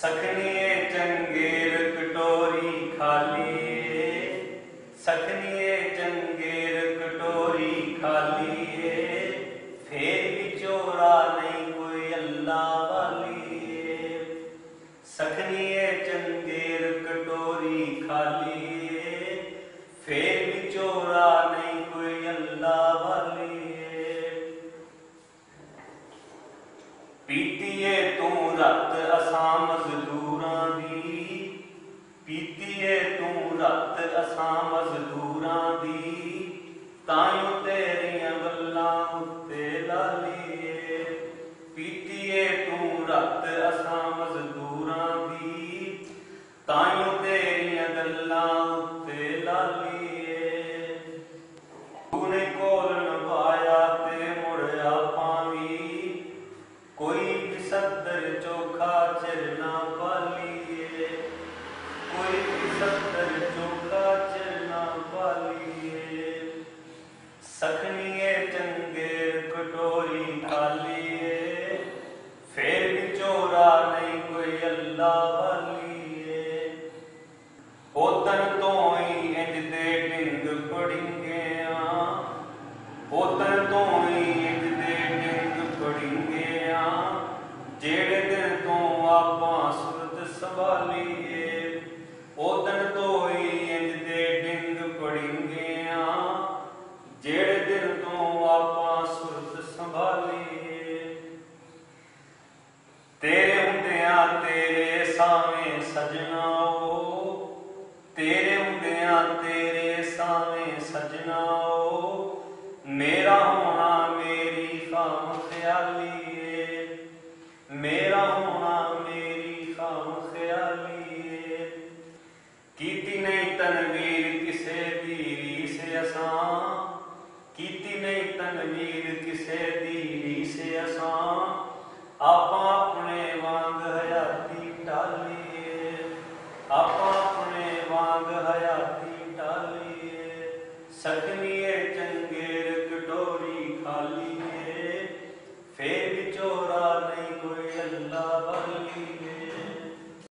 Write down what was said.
सखनिए चंगेर कटोरी खाली, सखनिए चंगेर कटोरी खाली, फेर भी चोरा नहीं कोई अल्लाह वाली। सखनिए चंगेर कटोरी खाली, फेर भी चोरा नहीं कोई अल्लाह वाली। पीतीए तू रत असां मजदूरां दी, पीतीए तू रत असां मजदूरां दी, तायूं तेरियां गल्लां उत्ते लालीए। पीतीए तू रत असां मजदूरां दी, तायूं तेरियां गल्लां उत्ते लालीए। तूने कोल नभाया ते मुड़ आपां वी, कोई भी सत्तर चोखा चरना पालिए, कोई भी सत्तर चोखा चरना पालिए। सखनिए चंगेर कटोरी खालिए, फेर भी चोरा नहीं कोई अल्लाह वालिए। ओदन तो ही इंज दे ढिंग पड़िंगे, ओदन तो ही इंज दे ढिंग पड़िंगे, जेड़े दिन तो आपां सुरत संभालीए। ओदन तो ही इंज दे ढिंग पड़िंगे, जेड़े दिन तो आपां सुरत संभालीए। तेरे हुंदियां तेरे सावें सजना ओ, तेरे हुंदियां तेरे सावें सजना ओ, मेरा होना मेरी खाम ख्याली, मेरा होना मेरी खाम ख्याली। कीती नहीं तनवीर किसे दी रीस असां, कीती नहीं तनवीर किसे दी रीस असां, आपां अपने